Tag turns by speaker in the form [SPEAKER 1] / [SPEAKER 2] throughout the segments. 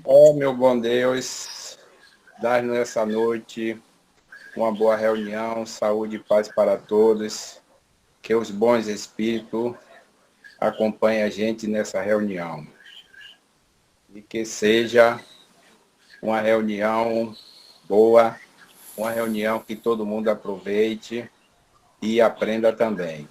[SPEAKER 1] Ó meu bom Deus, dá-nos essa noite uma boa reunião, saúde e paz para todos, que os bons espíritos acompanhem a gente nessa reunião e que seja uma reunião boa, uma reunião que todo mundo aproveite e aprenda também.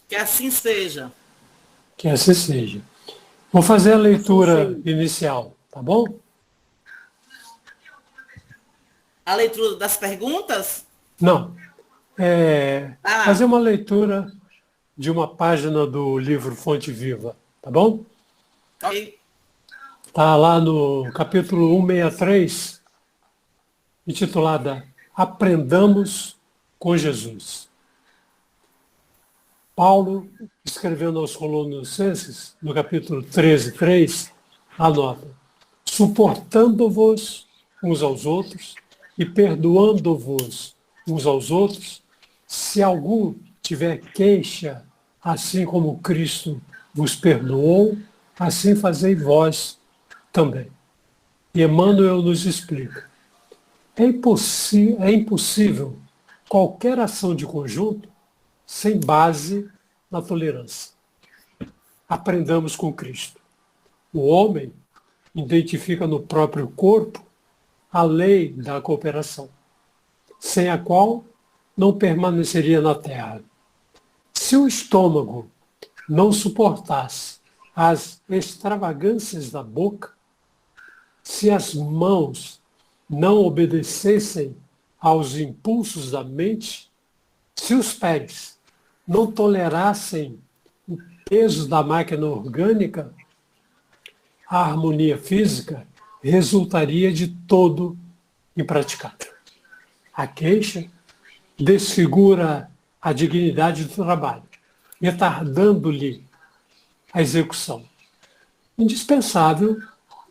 [SPEAKER 2] Que assim seja.
[SPEAKER 3] Que assim seja. Vou fazer a leitura inicial, tá bom?
[SPEAKER 2] A leitura das perguntas?
[SPEAKER 3] Não. Fazer uma leitura de uma página do livro Fonte Viva, tá bom?
[SPEAKER 2] Ok.
[SPEAKER 3] Está lá no capítulo 163, intitulada Aprendamos com Jesus. Paulo, escrevendo aos Colossenses, no capítulo 13:3, anota: suportando-vos uns aos outros e perdoando-vos uns aos outros, se algum tiver queixa, assim como Cristo vos perdoou, assim fazei vós também. E Emmanuel nos explica: é impossível qualquer ação de conjunto sem base na tolerância. Aprendamos com Cristo. O homem identifica no próprio corpo a lei da cooperação, sem a qual não permaneceria na Terra. Se o estômago não suportasse as extravagâncias da boca, se as mãos não obedecessem aos impulsos da mente, se os pés não tolerassem o peso da máquina orgânica, a harmonia física resultaria de todo impraticável. A queixa desfigura a dignidade do trabalho, retardando-lhe a execução. Indispensável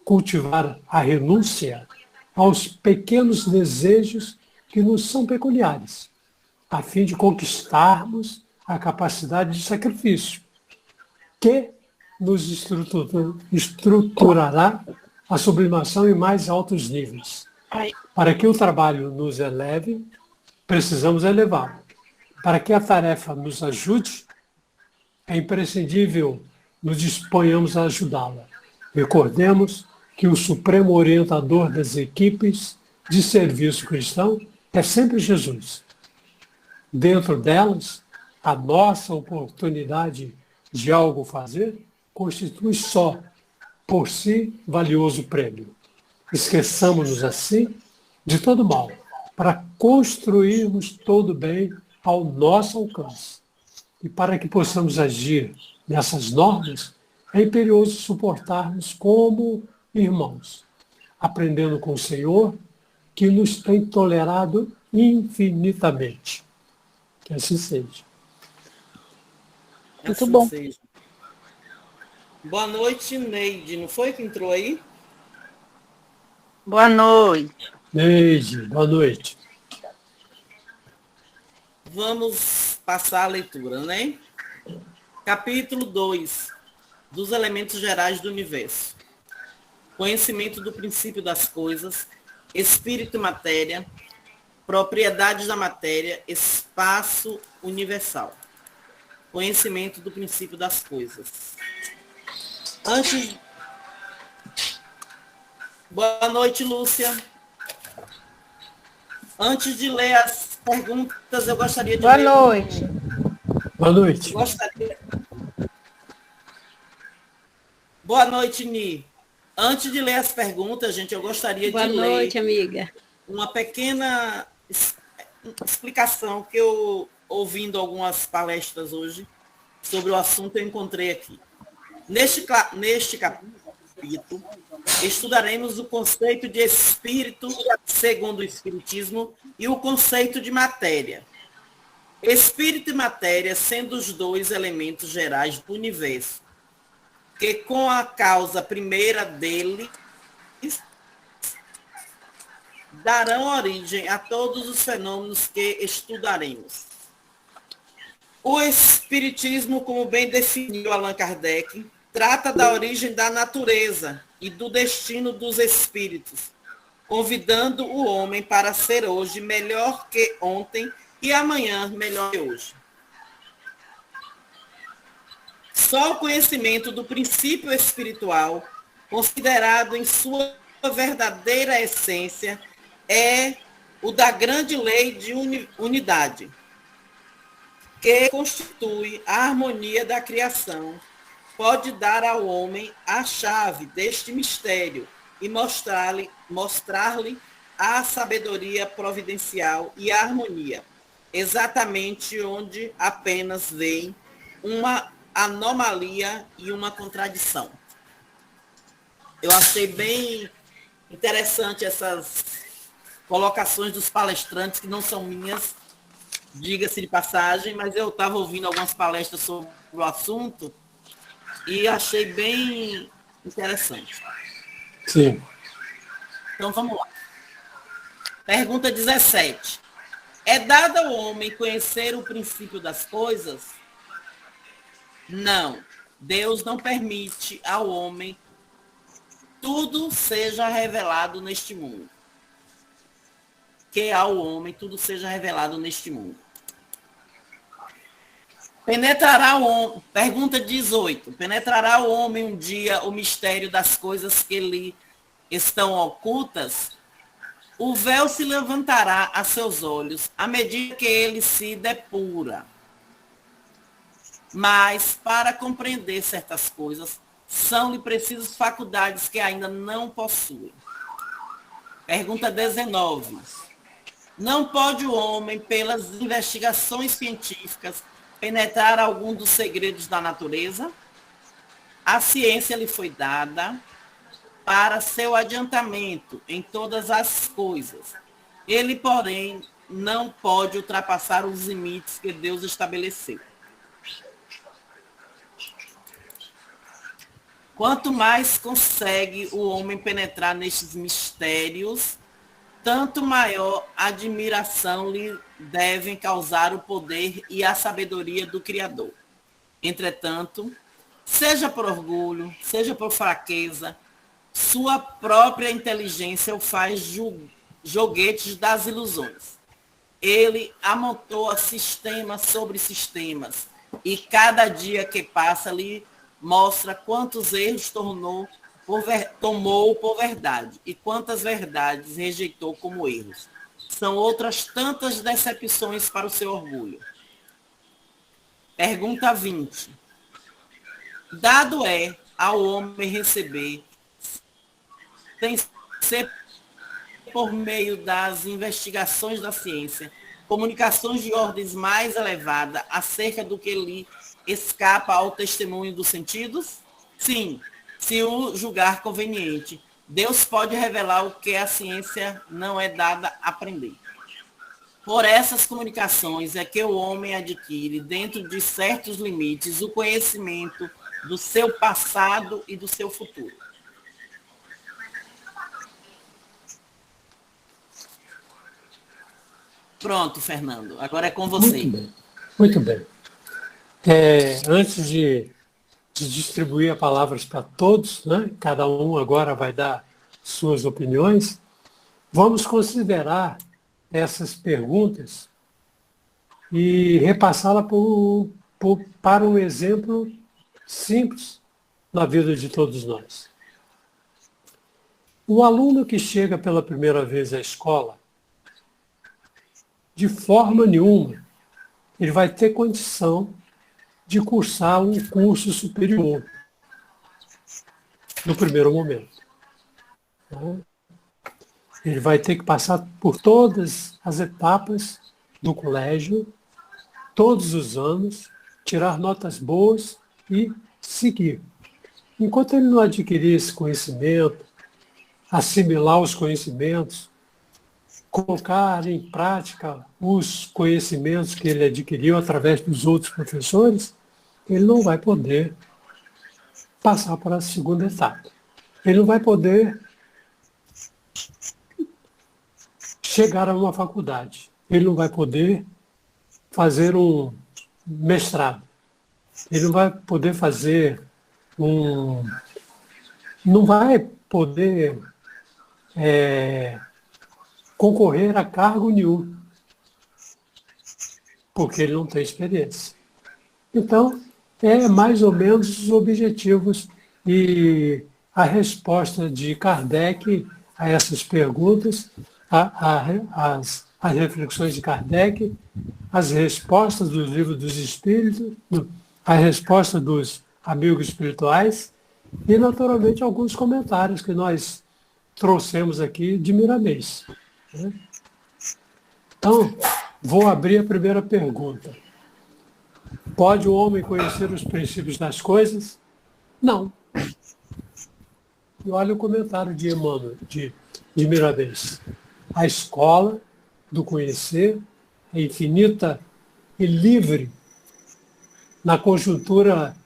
[SPEAKER 3] cultivar a renúncia aos pequenos desejos que nos são peculiares, a fim de conquistarmos a capacidade de sacrifício, que nos estruturará a sublimação em mais altos níveis. Para que o trabalho nos eleve, precisamos elevá-lo. Para que a tarefa nos ajude, é imprescindível nos disponhamos a ajudá-la. Recordemos que o supremo orientador das equipes de serviço cristão é sempre Jesus. Dentro delas, a nossa oportunidade de algo fazer constitui só, por si, valioso prêmio. Esqueçamos-nos, assim, de todo mal, para construirmos todo bem ao nosso alcance. E para que possamos agir nessas normas, é imperioso suportarmos como irmãos, aprendendo com o Senhor, que nos tem tolerado infinitamente. Que assim seja.
[SPEAKER 2] Muito bom. Seja. Boa noite, Neide. Não foi que entrou aí?
[SPEAKER 4] Boa noite.
[SPEAKER 3] Neide, boa noite.
[SPEAKER 2] Vamos passar a leitura, né? Capítulo 2. Dos elementos gerais do universo. Conhecimento do princípio das coisas, espírito e matéria, propriedades da matéria, espaço universal. Conhecimento do princípio das coisas. Boa noite, Lúcia. Antes de ler as perguntas, eu gostaria de
[SPEAKER 4] Boa noite.
[SPEAKER 3] Boa noite.
[SPEAKER 2] Boa noite, Ni. Antes de ler as perguntas, gente, eu gostaria de ler...
[SPEAKER 4] Boa noite, amiga.
[SPEAKER 2] Uma pequena explicação que eu, ouvindo algumas palestras hoje, sobre o assunto, eu encontrei aqui. Neste capítulo, estudaremos o conceito de espírito, segundo o Espiritismo, e o conceito de matéria. Espírito e matéria sendo os dois elementos gerais do universo, que com a causa primeira darão origem a todos os fenômenos que estudaremos. O Espiritismo, como bem definiu Allan Kardec, trata da origem da natureza e do destino dos espíritos, convidando o homem para ser hoje melhor que ontem e amanhã melhor que hoje. Só o conhecimento do princípio espiritual, considerado em sua verdadeira essência, é o da grande lei de unidade, que constitui a harmonia da criação, pode dar ao homem a chave deste mistério e mostrar-lhe a sabedoria providencial e a harmonia, exatamente onde apenas vem uma anomalia e uma contradição. Eu achei bem interessante essas colocações dos palestrantes, que não são minhas, diga-se de passagem, mas eu estava ouvindo algumas palestras sobre o assunto e achei bem interessante.
[SPEAKER 3] Sim.
[SPEAKER 2] Então vamos lá. Pergunta 17. É dado ao homem conhecer o princípio das coisas? Não. Deus não permite ao homem tudo seja revelado neste mundo. Que ao homem tudo seja revelado neste mundo. Penetrará o homem, pergunta 18. Penetrará o homem um dia o mistério das coisas que lhe estão ocultas? O véu se levantará a seus olhos à medida que ele se depura. Mas, para compreender certas coisas, são-lhe precisas faculdades que ainda não possui. Pergunta 19. Não pode o homem, pelas investigações científicas, penetrar algum dos segredos da natureza? A ciência lhe foi dada para seu adiantamento em todas as coisas. Ele, porém, não pode ultrapassar os limites que Deus estabeleceu. Quanto mais consegue o homem penetrar nestes mistérios, tanto maior admiração lhe devem causar o poder e a sabedoria do Criador. Entretanto, seja por orgulho, seja por fraqueza, sua própria inteligência o faz joguetes das ilusões. Ele amontoa sistemas sobre sistemas, e cada dia que passa lhe mostra quantos erros tomou por verdade e quantas verdades rejeitou como erros. São outras tantas decepções para o seu orgulho. Pergunta 20. Dado é ao homem receber, sem ser por meio das investigações da ciência, comunicações de ordens mais elevada acerca do que lhe escapa ao testemunho dos sentidos? Sim, se o julgar conveniente. Deus pode revelar o que a ciência não é dada a aprender. Por essas comunicações é que o homem adquire, dentro de certos limites, o conhecimento do seu passado e do seu futuro. Pronto, Fernando. Agora é com você.
[SPEAKER 3] Muito bem. Muito bem. Antes de distribuir as palavras para todos, né? Cada um agora vai dar suas opiniões, vamos considerar essas perguntas e repassá-la para um exemplo simples na vida de todos nós. O aluno que chega pela primeira vez à escola, de forma nenhuma, ele vai ter condição de cursar um curso superior no primeiro momento. Ele vai ter que passar por todas as etapas do colégio, todos os anos, tirar notas boas e seguir. Enquanto ele não adquirir esse conhecimento, assimilar os conhecimentos, colocar em prática os conhecimentos que ele adquiriu através dos outros professores, ele não vai poder passar para a segunda etapa. Ele não vai poder chegar a uma faculdade. Ele não vai poder fazer um mestrado. Ele não vai poder fazer não vai poder concorrer a cargo nenhum, porque ele não tem experiência. Então, é mais ou menos os objetivos e a resposta de Kardec a essas perguntas, as reflexões de Kardec, as respostas dos livros dos Espíritos, a resposta dos amigos espirituais e, naturalmente, alguns comentários que nós trouxemos aqui de Miramês. Então, vou abrir a primeira pergunta. Pode o homem conhecer os princípios das coisas? Não. E olha o comentário de Emmanuel, de Miramês. A escola do conhecer é infinita e livre na conjuntura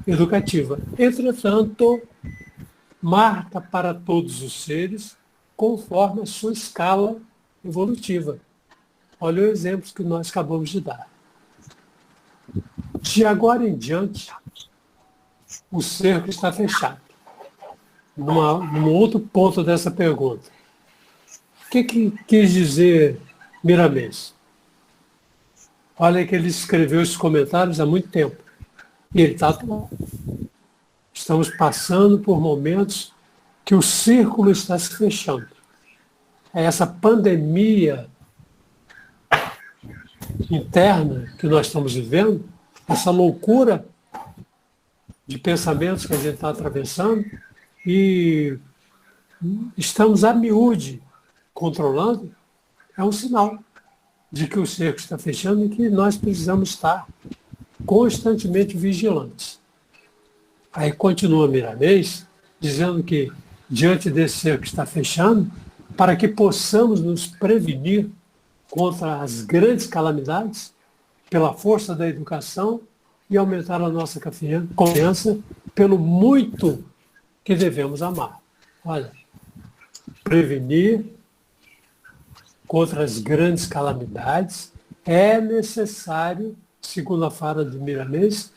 [SPEAKER 3] educativa. Entretanto, marca para todos os seres conforme a sua escala evolutiva. Olha o exemplo que nós acabamos de dar. De agora em diante, o cerco está fechado. Num outro ponto dessa pergunta. O que quis dizer Miramês? Olha que ele escreveu esses comentários há muito tempo. E ele está atual. Estamos passando por momentos que o círculo está se fechando. É essa pandemia interna que nós estamos vivendo, essa loucura de pensamentos que a gente está atravessando, e estamos a miúde controlando, é um sinal de que o cerco está fechando e que nós precisamos estar constantemente vigilantes. Aí continua Miramês, dizendo que, diante desse cerco que está fechando, para que possamos nos prevenir contra as grandes calamidades, pela força da educação e aumentar a nossa confiança pelo muito que devemos amar. Olha, prevenir contra as grandes calamidades é necessário, segundo a fala de Miramês,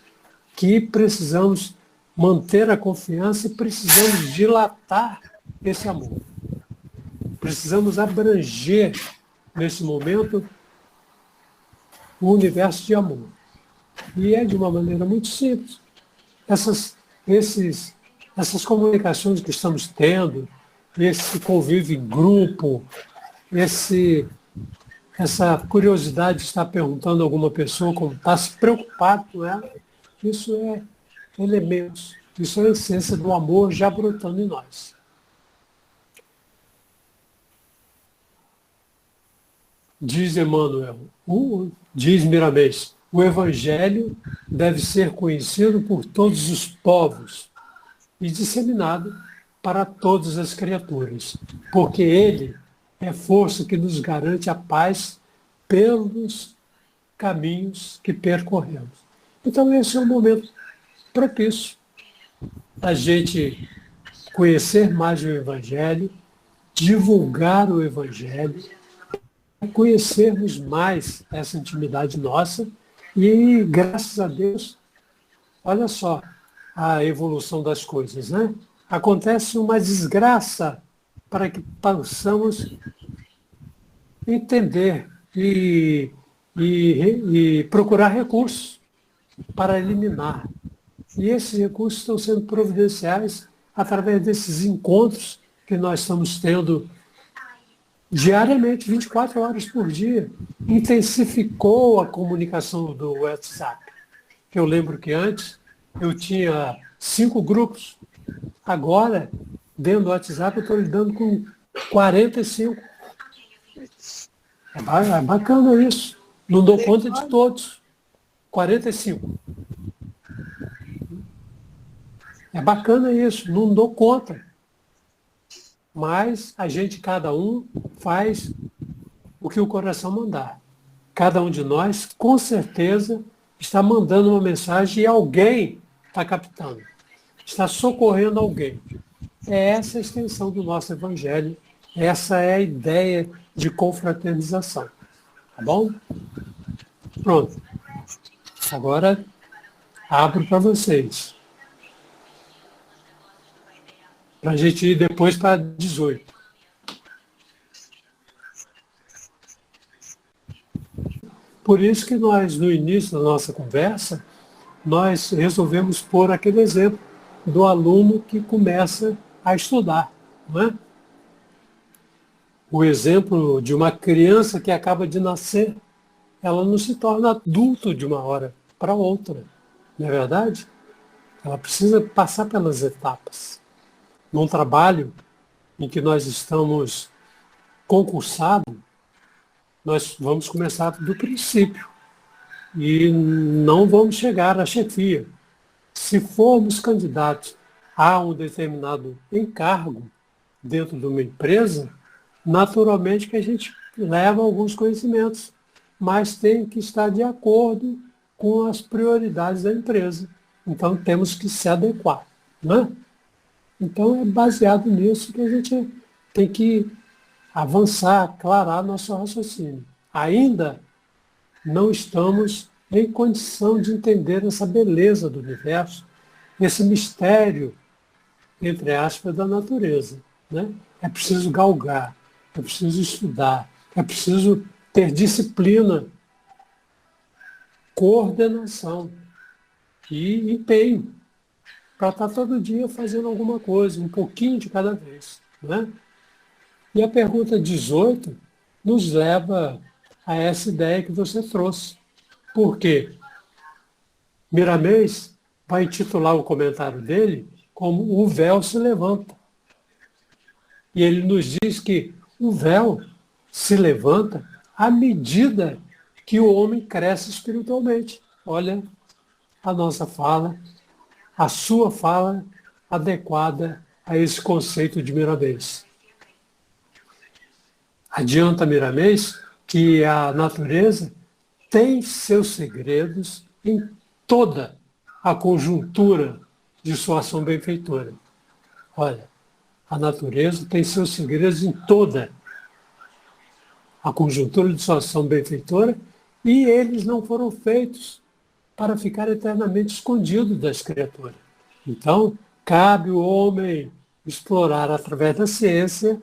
[SPEAKER 3] que precisamos manter a confiança e precisamos dilatar esse amor. Precisamos abranger, nesse momento, o universo de amor. E é de uma maneira muito simples. Essas comunicações que estamos tendo, esse convívio em grupo, essa curiosidade de estar perguntando a alguma pessoa como está, se preocupado com ela, isso é elementos, isso é a essência do amor já brotando em nós. Diz Emmanuel, diz Miramês, o Evangelho deve ser conhecido por todos os povos e disseminado para todas as criaturas, porque ele é força que nos garante a paz pelos caminhos que percorremos. Então esse é um momento propício a gente conhecer mais o Evangelho, divulgar o Evangelho, conhecermos mais essa intimidade nossa e, graças a Deus, olha só a evolução das coisas, né? Acontece uma desgraça para que possamos entender e procurar recursos para eliminar. E esses recursos estão sendo providenciais através desses encontros que nós estamos tendo diariamente, 24 horas por dia. Intensificou a comunicação do WhatsApp. Eu lembro que antes eu tinha 5 grupos. Agora, dentro do WhatsApp, eu estou lidando com 45. É bacana isso. Não dou conta de todos. 45. É bacana isso. Não dou conta. Mas a gente, cada um, faz o que o coração mandar. Cada um de nós, com certeza, está mandando uma mensagem e alguém está captando. Está socorrendo alguém. É essa a extensão do nosso Evangelho Essa é a ideia de confraternização. Tá bom? Pronto. Agora abro para vocês. Para a gente ir depois para 18. Por isso que nós, no início da nossa conversa, nós resolvemos pôr aquele exemplo do aluno que começa a estudar, não é? O exemplo de uma criança que acaba de nascer, ela não se torna adulto de uma hora para outra, não é verdade? Ela precisa passar pelas etapas. Num trabalho em que nós estamos concursados, nós vamos começar do princípio e não vamos chegar à chefia. Se formos candidatos a um determinado encargo dentro de uma empresa, naturalmente que a gente leva alguns conhecimentos, mas tem que estar de acordo com as prioridades da empresa. Então temos que se adequar, né? Então é baseado nisso que a gente tem que avançar, aclarar nosso raciocínio. Ainda não estamos em condição de entender essa beleza do universo, esse mistério, entre aspas, da natureza, né? É preciso galgar, é preciso estudar, é preciso ter disciplina, coordenação e empenho para estar todo dia fazendo alguma coisa, um pouquinho de cada vez, né? E a pergunta 18 nos leva a essa ideia que você trouxe. Por quê? Miramês vai intitular o comentário dele como O Véu se Levanta. E ele nos diz que o véu se levanta à medida que o homem cresce espiritualmente. Olha a nossa fala, a sua fala adequada a esse conceito de Miramês. Adianta Miramês que a natureza tem seus segredos em toda a conjuntura de sua ação benfeitora. Olha, a natureza tem seus segredos em toda a conjuntura de sua ação benfeitora e eles não foram feitos para ficar eternamente escondidos das criaturas. Então, cabe o homem explorar através da ciência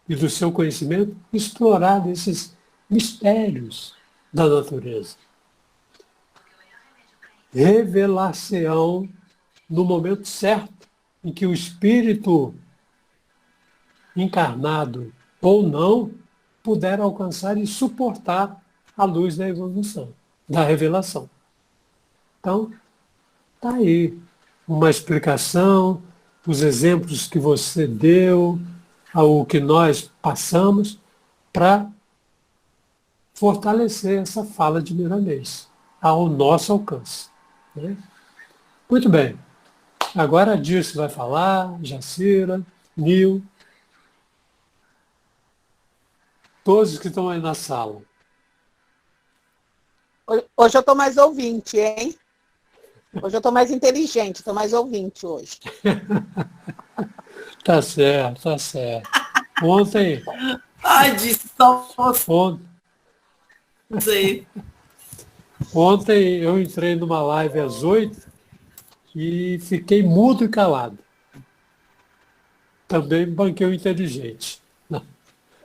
[SPEAKER 3] e do seu conhecimento, explorar esses mistérios da natureza. Revelar-se-ão no momento certo em que o espírito encarnado ou não puder alcançar e suportar a luz da evolução, da revelação. Então, está aí uma explicação, os exemplos que você deu, ao que nós passamos, para fortalecer essa fala de Miramês ao nosso alcance, né? Muito bem. Agora a Dirce vai falar, Jacira, Nil, todos que estão aí na sala.
[SPEAKER 5] Hoje eu estou mais ouvinte, hein? Hoje eu estou mais inteligente, estou mais ouvinte hoje.
[SPEAKER 3] Tá certo, tá certo. Ontem,
[SPEAKER 2] Ai, disse só
[SPEAKER 3] ontem,
[SPEAKER 2] você.
[SPEAKER 3] ontem eu entrei numa live às 8 e fiquei mudo e calado. Também banquei o inteligente.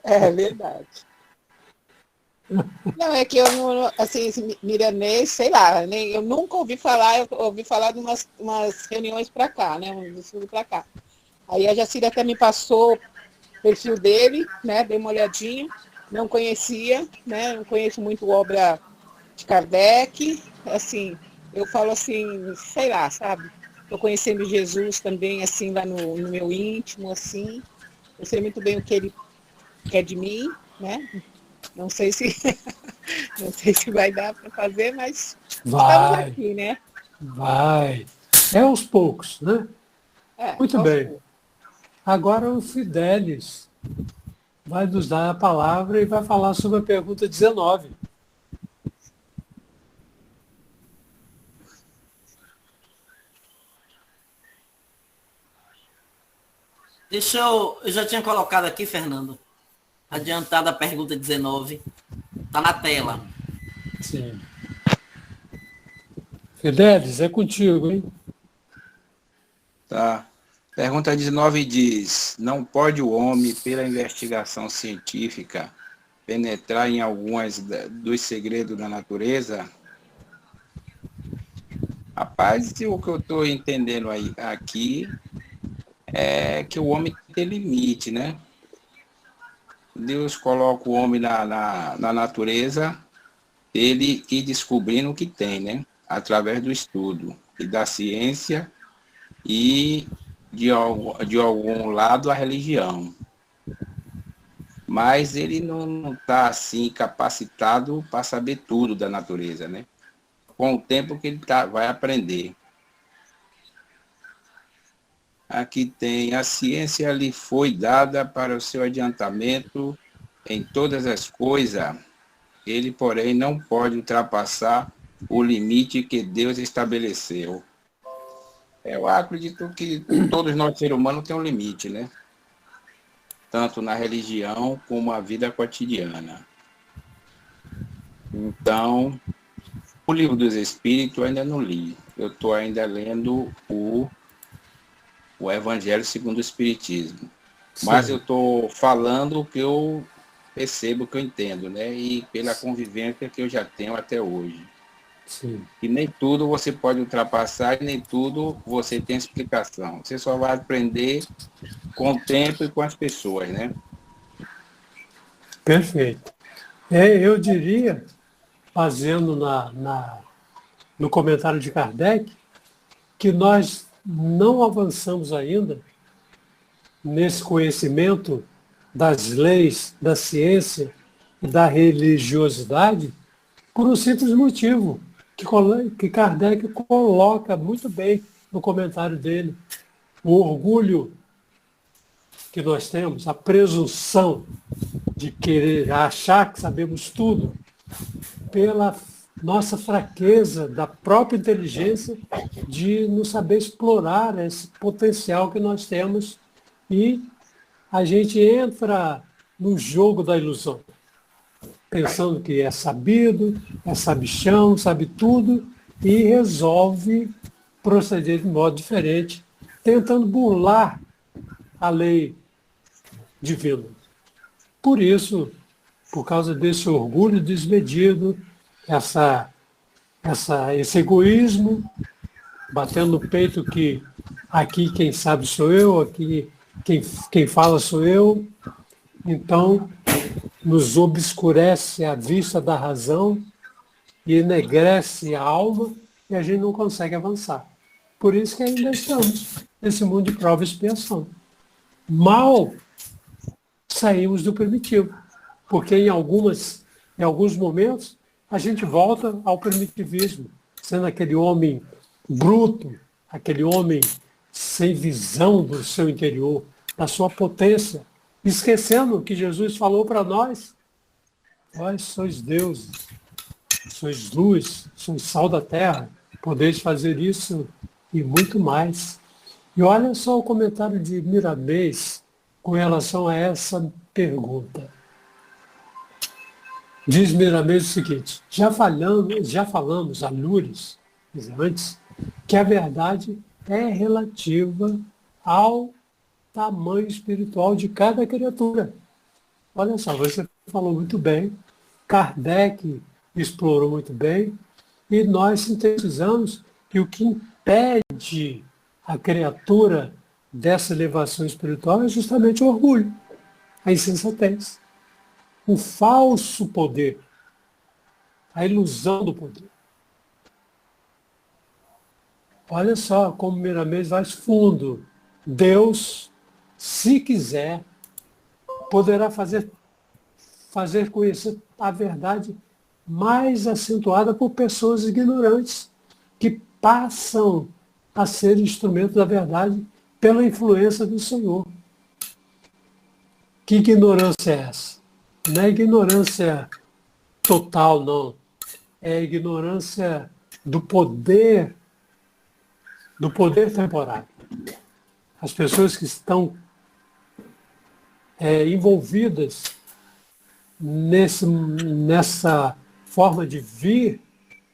[SPEAKER 5] É verdade. Não, é que eu não, assim, esse miranês, sei lá, nem, eu nunca ouvi falar, eu ouvi falar de umas reuniões para cá, né? Um estudo para cá. Aí a Jacira até me passou o perfil dele, né? Dei uma olhadinha, não conhecia, né? Não conheço muito obra de Kardec, assim, eu falo assim, sei lá, sabe? Estou conhecendo Jesus também, assim, lá no meu íntimo, assim. Eu sei muito bem o que ele quer de mim, né? Não sei se não sei se vai dar para fazer, mas estamos
[SPEAKER 3] Vai,
[SPEAKER 5] aqui, né?
[SPEAKER 3] vai. É aos poucos, né? Muito
[SPEAKER 5] Aos
[SPEAKER 3] bem.
[SPEAKER 5] poucos.
[SPEAKER 3] Agora o Fidelis vai nos dar a palavra e vai falar sobre a pergunta 19.
[SPEAKER 2] Eu já tinha colocado aqui, Fernando, adiantada a pergunta 19. Está na tela.
[SPEAKER 3] Sim. Fidelis, é contigo, hein?
[SPEAKER 1] Tá. Pergunta 19 diz: não pode o homem, pela investigação científica, penetrar em alguns dos segredos da natureza? Rapaz, o que eu estou entendendo aí, aqui é que o homem tem limite, né? Deus coloca o homem na natureza, ele ir descobrindo o que tem, né? Através do estudo e da ciência e de algum lado a religião. Mas ele não está assim capacitado para saber tudo da natureza, né? Com o tempo que ele vai aprender. Aqui tem: a ciência lhe foi dada para o seu adiantamento em todas as coisas. Ele, porém, não pode ultrapassar o limite que Deus estabeleceu. Eu acredito que todos nós, seres humanos, temos um limite, né? Tanto na religião como na vida cotidiana. Então, o Livro dos Espíritos eu ainda não li. Eu estou ainda lendo o Evangelho segundo o Espiritismo. Mas
[SPEAKER 3] Sim.
[SPEAKER 1] eu estou falando o que eu percebo, o que eu entendo, né? E pela convivência que eu já tenho até hoje.
[SPEAKER 3] Sim.
[SPEAKER 1] E nem tudo você pode ultrapassar e nem tudo você tem explicação. Você só vai aprender com o tempo e com as pessoas, né?
[SPEAKER 3] Perfeito. Eu diria, fazendo no comentário de Kardec, que nós não avançamos ainda nesse conhecimento das leis, da ciência e da religiosidade por um simples motivo, que Kardec coloca muito bem no comentário dele. O orgulho que nós temos, a presunção de querer achar que sabemos tudo, pela nossa fraqueza da própria inteligência de não saber explorar esse potencial que nós temos, e a gente entra no jogo da ilusão, pensando que é sabido, é sabichão, sabe tudo, e resolve proceder de modo diferente, tentando burlar a lei divina. Por isso, por causa desse orgulho desmedido, esse egoísmo, batendo no peito que aqui quem sabe sou eu, aqui quem fala sou eu, então nos obscurece a vista da razão e enegrece a alma e a gente não consegue avançar. Por isso que ainda estamos nesse mundo de prova e expiação. Mal saímos do primitivo, porque em alguns momentos a gente volta ao primitivismo, sendo aquele homem bruto, aquele homem sem visão do seu interior, da sua potência, esquecendo que Jesus falou para nós: vós sois deuses, sois luz, sois sal da terra, podeis fazer isso e muito mais. E olha só o comentário de Miramês com relação a essa pergunta. Diz Miramês o seguinte: já falamos a Lures, antes, que a verdade é relativa ao tamanho espiritual de cada criatura. Olha só, você falou muito bem, Kardec explorou muito bem, e nós sintetizamos que o que impede a criatura dessa elevação espiritual é justamente o orgulho, a insensatez, o falso poder, a ilusão do poder. Olha só como Miramês vai fundo. Deus, se quiser, poderá fazer conhecer a verdade mais acentuada por pessoas ignorantes, que passam a ser instrumento da verdade pela influência do Senhor. Que ignorância é essa? Não é ignorância total, não. É a ignorância do poder temporário. As pessoas que estão envolvidas nessa forma de vir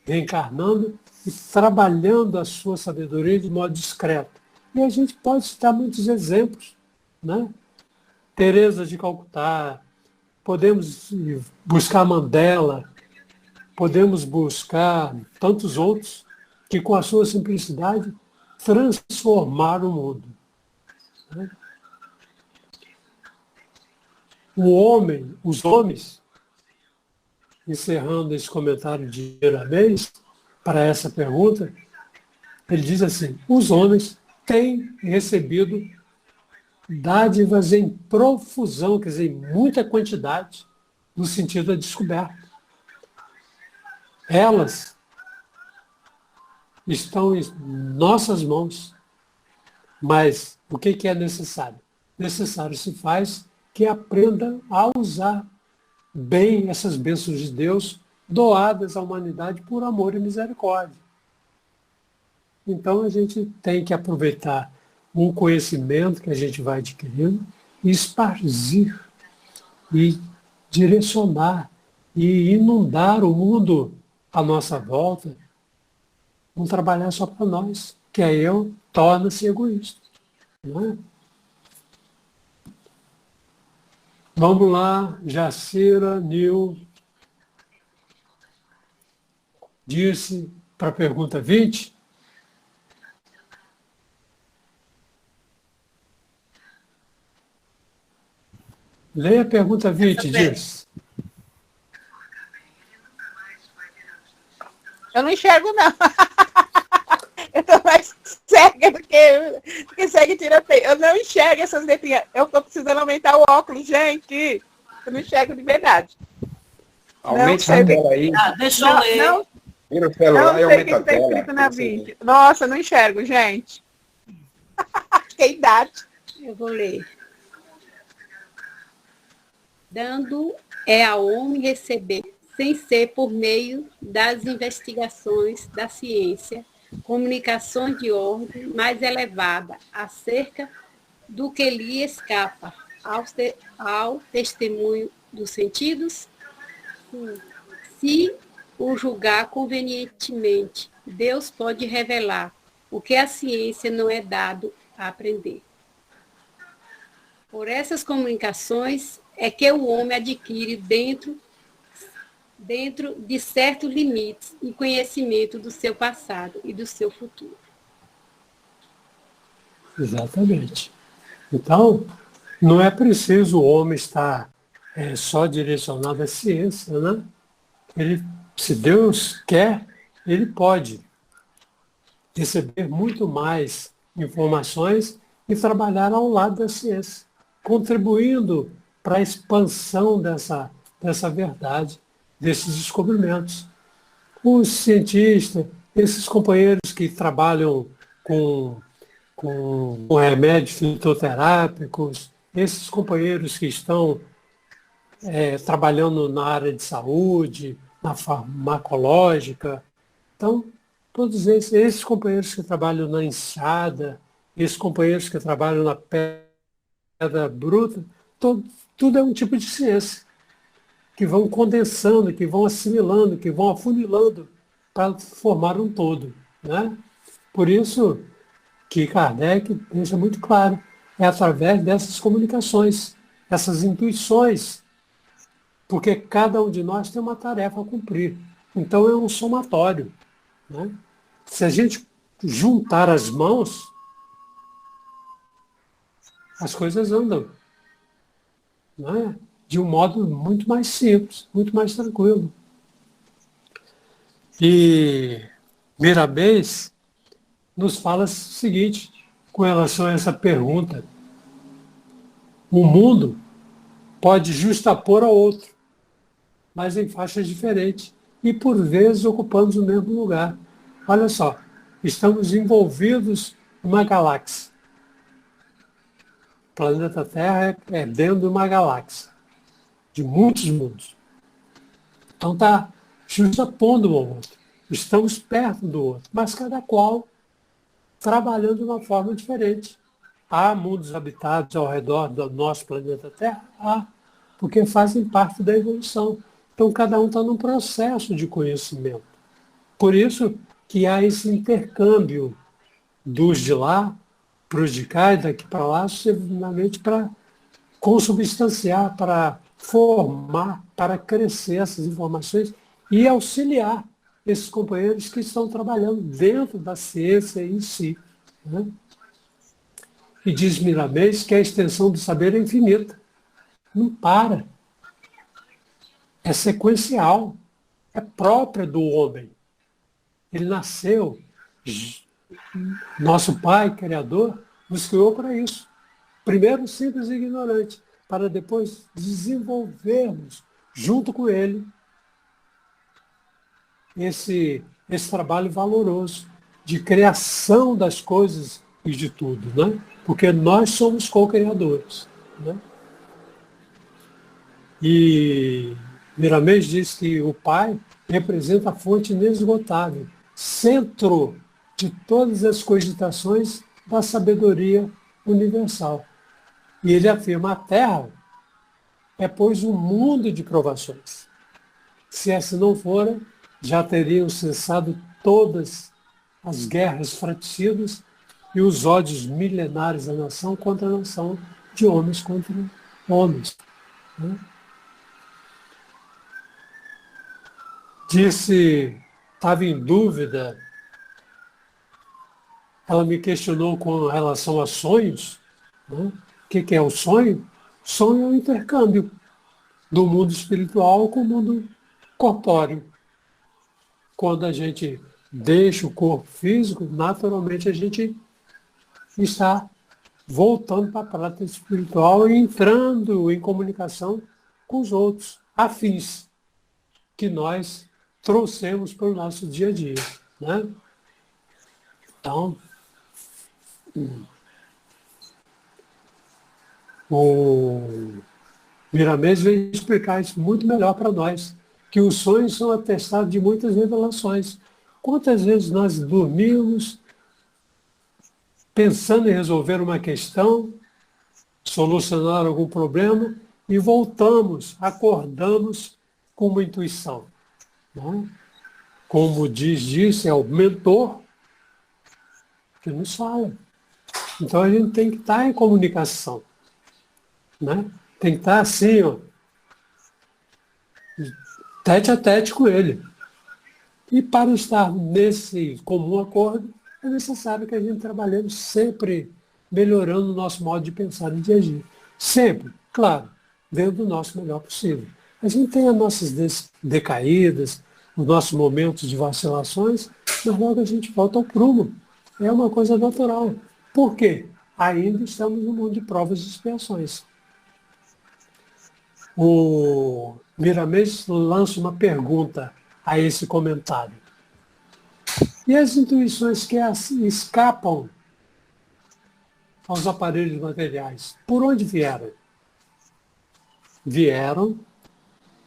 [SPEAKER 3] reencarnando e trabalhando a sua sabedoria de modo discreto. E a gente pode citar muitos exemplos, né? Teresa de Calcutá, podemos buscar Mandela, podemos buscar tantos outros que, com a sua simplicidade, transformaram o mundo. Né? Os homens, encerrando esse comentário de Miramês, para essa pergunta, ele diz assim: os homens têm recebido dádivas em profusão, quer dizer, em muita quantidade, no sentido da descoberta. Elas estão em nossas mãos, mas o que é necessário? Necessário se faz que aprenda a usar bem essas bênçãos de Deus doadas à humanidade por amor e misericórdia. Então a gente tem que aproveitar um conhecimento que a gente vai adquirindo e esparzir, e direcionar, e inundar o mundo à nossa volta, não trabalhar só para nós, que aí eu torna-se egoísta. Não é? Vamos lá, Jacira Nil disse para a pergunta 20. Leia a pergunta 20, diz.
[SPEAKER 5] Eu não enxergo, não. Eu estou mais cega do que cega e tiroteio. Eu não enxergo essas letrinhas. Eu estou precisando aumentar o óculos, gente. Eu não enxergo de verdade.
[SPEAKER 1] Aumente a tela aí.
[SPEAKER 2] Deixa eu ler.
[SPEAKER 5] Não,
[SPEAKER 1] Tira o celular e
[SPEAKER 5] não sei o
[SPEAKER 1] aumenta
[SPEAKER 5] que
[SPEAKER 1] a
[SPEAKER 5] está
[SPEAKER 1] tela.
[SPEAKER 5] escrito na 20. Nossa, eu não enxergo, gente. Que idade.
[SPEAKER 4] Eu vou ler. Dando é ao homem receber, sem ser por meio das investigações da ciência, comunicações de ordem mais elevada acerca do que lhe escapa ao testemunho dos sentidos? Se o julgar convenientemente, Deus pode revelar o que a ciência não é dado a aprender. Por essas comunicações é que o homem adquire dentro de certos limites e conhecimento do seu passado e do seu futuro.
[SPEAKER 3] Exatamente. Então, não é preciso o homem estar só direcionado à ciência, né? Se Deus quer, ele pode receber muito mais informações e trabalhar ao lado da ciência, contribuindo para a expansão dessa verdade, desses descobrimentos. Os cientistas, esses companheiros que trabalham com remédios fitoterápicos, esses companheiros que estão trabalhando na área de saúde, na farmacológica. Então, todos esses companheiros que trabalham na enxada, esses companheiros que trabalham na pedra bruta, tudo é um tipo de ciência, que vão condensando, que vão assimilando, que vão afunilando para formar um todo. Né? Por isso que Kardec deixa muito claro, é através dessas comunicações, essas intuições, porque cada um de nós tem uma tarefa a cumprir. Então é um somatório. Né? Se a gente juntar as mãos, as coisas andam. Né? De um modo muito mais simples, muito mais tranquilo. E Miramês nos fala o seguinte, com relação a essa pergunta. O mundo pode justapor ao outro, mas em faixas diferentes, e por vezes ocupamos o mesmo lugar. Olha só, estamos envolvidos numa galáxia. O planeta Terra é dentro de uma galáxia, de muitos mundos. Então está justapondo um ao outro. Estamos perto do outro, mas cada qual trabalhando de uma forma diferente. Há mundos habitados ao redor do nosso planeta Terra? Há, porque fazem parte da evolução. Então, cada um está num processo de conhecimento. Por isso que há esse intercâmbio dos de lá para os de cá e daqui para lá, simplesmente para consubstanciar, para formar, para crescer essas informações e auxiliar esses companheiros que estão trabalhando dentro da ciência em si. Né? E diz Miramês que a extensão do saber é infinita. Não para. É sequencial. É própria do homem. Ele nasceu. Nosso Pai, Criador, nos criou para isso. Primeiro simples e ignorante, para depois desenvolvermos, junto com Ele, esse trabalho valoroso de criação das coisas e de tudo, né? Porque nós somos co-criadores. Né? E Miramês diz que o Pai representa a fonte inesgotável, centro de todas as cogitações da sabedoria universal. E ele afirma: a Terra é, pois, um mundo de provações. Se assim não fora, já teriam cessado todas as guerras fratricidas e os ódios milenares da nação contra a nação, de homens contra homens. Né? Disse, estava em dúvida, ela me questionou com relação a sonhos. Né? O que é o sonho? Sonho é um intercâmbio do mundo espiritual com o mundo corpóreo. Quando a gente deixa o corpo físico, naturalmente a gente está voltando para a prática espiritual e entrando em comunicação com os outros, afins, que nós trouxemos para o nosso dia a dia. Né? Então, o Miramês veio explicar isso muito melhor para nós, que os sonhos são atestados de muitas revelações. Quantas vezes nós dormimos pensando em resolver uma questão, solucionar algum problema, e voltamos, acordamos com uma intuição. Né? Como diz, é o mentor que nos fala. Então a gente tem que estar em comunicação. Né? Tem que estar assim, ó, tete a tete com ele. E para estar nesse comum acordo, é necessário que a gente trabalhemos sempre melhorando o nosso modo de pensar e de agir. Sempre, claro, dentro do nosso melhor possível. A gente tem as nossas decaídas, os nossos momentos de vacilações, mas logo a gente volta ao prumo. É uma coisa natural. Por quê? Ainda estamos no mundo de provas e expiações. O Miramês lança uma pergunta a esse comentário. E as intuições que escapam aos aparelhos materiais, por onde vieram? Vieram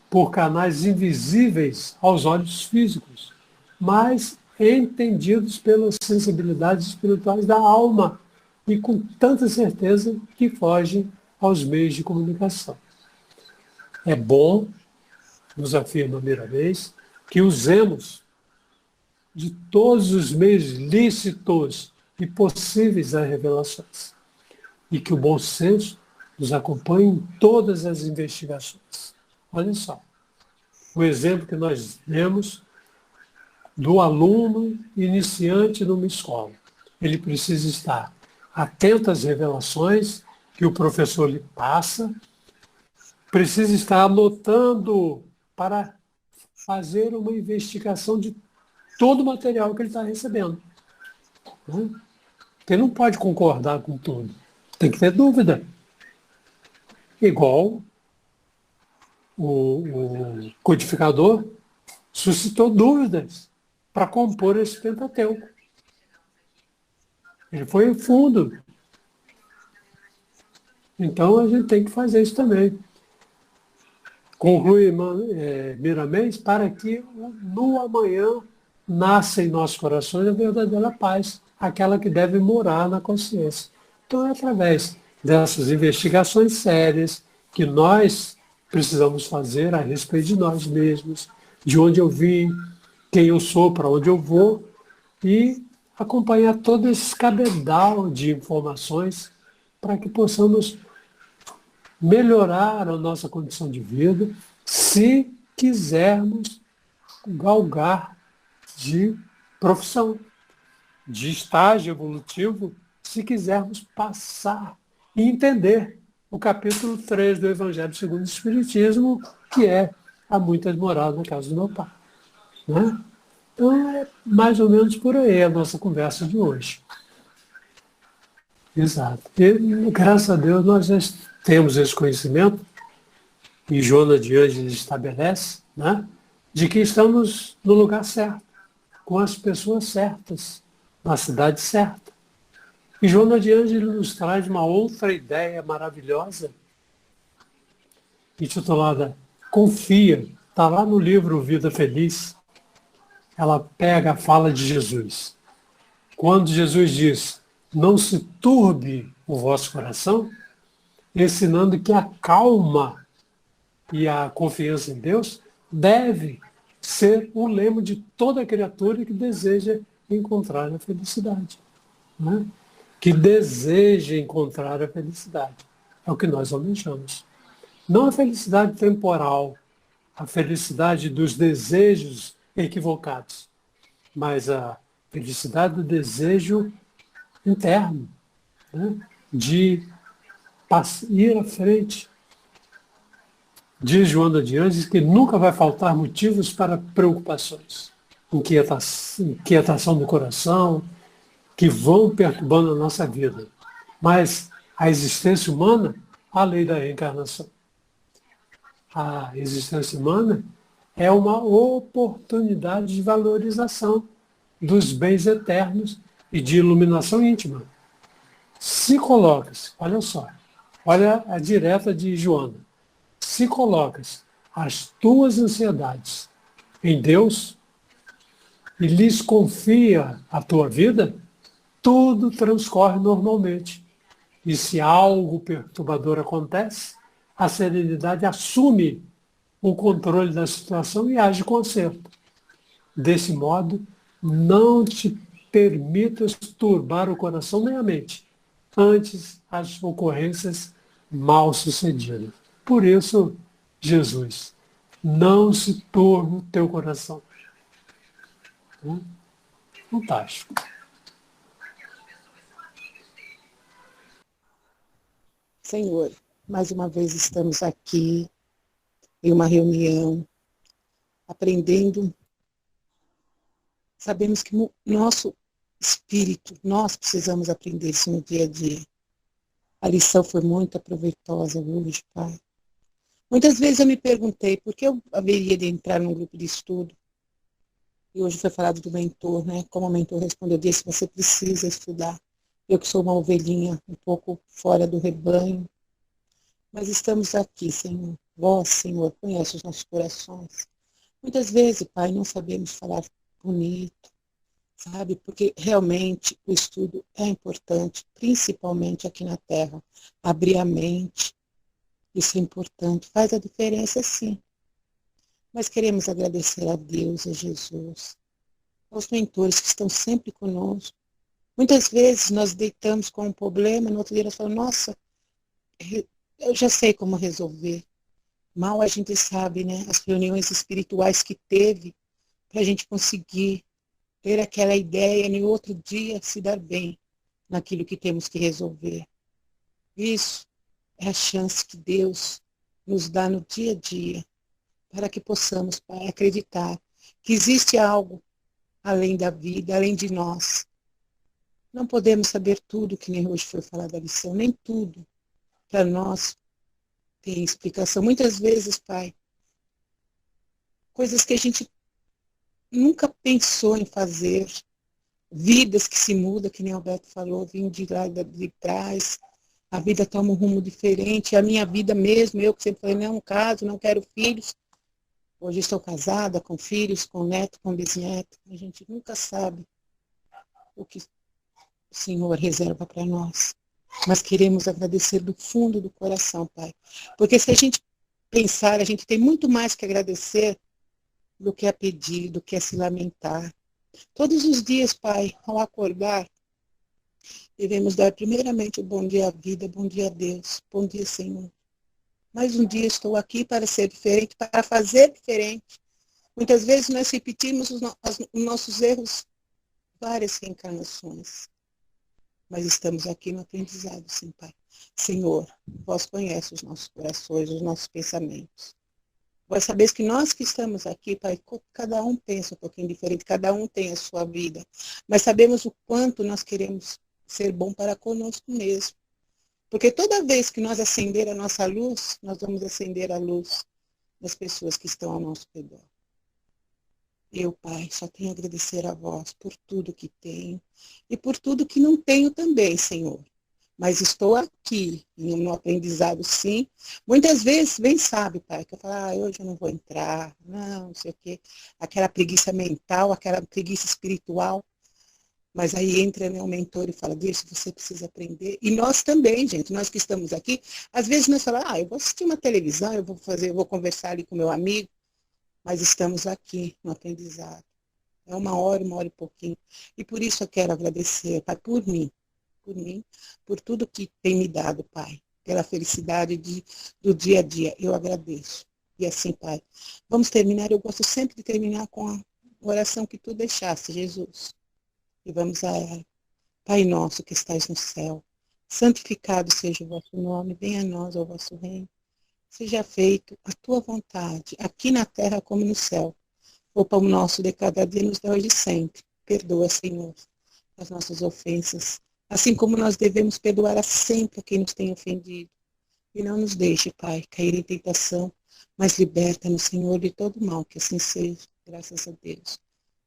[SPEAKER 3] por canais invisíveis aos olhos físicos, mas entendidos pelas sensibilidades espirituais da alma e com tanta certeza que fogem aos meios de comunicação. É bom, nos afirma Miramês, que usemos de todos os meios lícitos e possíveis às revelações. E que o bom senso nos acompanhe em todas as investigações. Olha só, o exemplo que nós demos do aluno iniciante numa escola. Ele precisa estar atento às revelações que o professor lhe passa, precisa estar anotando para fazer uma investigação de todo o material que ele está recebendo. Né? Ele não pode concordar com tudo. Tem que ter dúvida. Igual o codificador suscitou dúvidas para compor esse Pentateuco. Ele foi fundo. Então a gente tem que fazer isso também. Conclui Miramês, para que no amanhã nasça em nossos corações a verdadeira paz, aquela que deve morar na consciência. Então é através dessas investigações sérias que nós precisamos fazer a respeito de nós mesmos, de onde eu vim, quem eu sou, para onde eu vou, e acompanhar todo esse cabedal de informações para que possamos melhorar a nossa condição de vida, se quisermos galgar de profissão, de estágio evolutivo, se quisermos passar e entender o capítulo 3 do Evangelho segundo o Espiritismo, que é há muitas moradas na casa do meu pai. Né? Então é mais ou menos por aí a nossa conversa de hoje. Exato. E graças a Deus nós já temos esse conhecimento, e Joana de Ângeles estabelece, né, de que estamos no lugar certo, com as pessoas certas, na cidade certa. E Joana de Ângeles nos traz uma outra ideia maravilhosa, intitulada Confia. Está lá no livro Vida Feliz. Ela pega a fala de Jesus. Quando Jesus diz, não se turbe o vosso coração, ensinando que a calma e a confiança em Deus deve ser o lema de toda criatura que deseja encontrar a felicidade. Né? Que deseja encontrar a felicidade. É o que nós almejamos. Não a felicidade temporal, a felicidade dos desejos equivocados, mas a felicidade do desejo interno, né? De ir à frente. Diz Joana de Ângeles que nunca vai faltar motivos para preocupações, inquietação do coração, que vão perturbando a nossa vida. Mas a existência humana, a lei da reencarnação. A existência humana é uma oportunidade de valorização dos bens eternos e de iluminação íntima. Se colocas, olha só, olha a direta de Joana, se colocas as tuas ansiedades em Deus e lhes confia a tua vida, tudo transcorre normalmente. E se algo perturbador acontece, a serenidade assume o controle da situação e age com acerto. Desse modo, não te permitas turbar o coração nem a mente, antes as ocorrências mal sucedidas. Por isso, Jesus, não se turbe o teu coração. Fantástico.
[SPEAKER 5] Senhor, mais uma vez estamos aqui em uma reunião, aprendendo. Sabemos que no nosso espírito, nós precisamos aprender isso no dia a dia. A lição foi muito proveitosa hoje, Pai. Muitas vezes eu me perguntei por que eu haveria de entrar num grupo de estudo. E hoje foi falado do mentor, né? Como o mentor respondeu, disse, você precisa estudar. Eu que sou uma ovelhinha um pouco fora do rebanho. Mas estamos aqui, Senhor. Vós, Senhor, conhece os nossos corações. Muitas vezes, Pai, não sabemos falar bonito, sabe? Porque realmente o estudo é importante, principalmente aqui na Terra. Abrir a mente, isso é importante, faz a diferença sim. Mas queremos agradecer a Deus, a Jesus, aos mentores que estão sempre conosco. Muitas vezes nós deitamos com um problema, no outro dia nós falamos, nossa, eu já sei como resolver. Mal a gente sabe, né, as reuniões espirituais que teve para a gente conseguir ter aquela ideia e no outro dia se dar bem naquilo que temos que resolver. Isso é a chance que Deus nos dá no dia a dia para que possamos, Pai, acreditar que existe algo além da vida, além de nós. Não podemos saber tudo, que nem hoje foi falado da lição, nem tudo para nós tem explicação. Muitas vezes, Pai, coisas que a gente nunca pensou em fazer, vidas que se mudam, que nem o Alberto falou, vim de lá de trás, a vida toma um rumo diferente, a minha vida mesmo, eu que sempre falei, não caso, não quero filhos, hoje estou casada, com filhos, com neto, com bisneto, a gente nunca sabe o que o Senhor reserva para nós. Mas queremos agradecer do fundo do coração, Pai. Porque se a gente pensar, a gente tem muito mais que agradecer do que a pedir, do que a se lamentar. Todos os dias, Pai, ao acordar, devemos dar primeiramente o bom dia à vida, bom dia a Deus, bom dia, Senhor. Mais um dia estou aqui para ser diferente, para fazer diferente. Muitas vezes nós repetimos os nossos erros várias reencarnações. Mas estamos aqui no aprendizado, sim, Pai. Senhor, vós conheces os nossos corações, os nossos pensamentos. Vós sabeis que nós que estamos aqui, Pai, cada um pensa um pouquinho diferente, cada um tem a sua vida. Mas sabemos o quanto nós queremos ser bom para conosco mesmo. Porque toda vez que nós acender a nossa luz, nós vamos acender a luz das pessoas que estão ao nosso redor. Eu, Pai, só tenho a agradecer a vós por tudo que tenho e por tudo que não tenho também, Senhor. Mas estou aqui, no aprendizado, sim. Muitas vezes, bem sabe, Pai, que eu falo, hoje eu não vou entrar, não sei o quê. Aquela preguiça mental, aquela preguiça espiritual. Mas aí entra, né, o mentor e fala, deixa, você precisa aprender. E nós também, gente, nós que estamos aqui, às vezes nós falamos, eu vou assistir uma televisão, eu vou conversar ali com meu amigo, mas estamos aqui no aprendizado. É uma hora e pouquinho. E por isso eu quero agradecer, Pai, por mim, por tudo que tem me dado, Pai, pela felicidade do dia a dia. Eu agradeço. E assim, Pai, vamos terminar. Eu gosto sempre de terminar com a oração que tu deixaste, Jesus. E vamos a ela. Pai nosso que estais no céu, santificado seja o vosso nome, venha a nós o vosso reino. Seja feito a tua vontade, aqui na terra como no céu. O pão nosso de cada dia nos dá hoje sempre. Perdoa, Senhor, as nossas ofensas, assim como nós devemos perdoar a sempre a quem nos tem ofendido. E não nos deixe, Pai, cair em tentação, mas liberta-nos, Senhor, de todo mal, que assim seja, graças a Deus.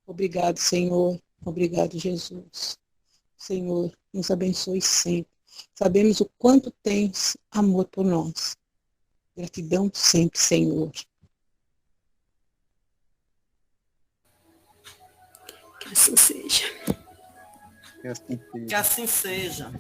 [SPEAKER 5] Obrigado, Senhor. Obrigado, Jesus. Senhor, nos abençoe sempre. Sabemos o quanto tens amor por nós. Gratidão sempre, Senhor.
[SPEAKER 4] Que assim seja.
[SPEAKER 2] Que assim seja.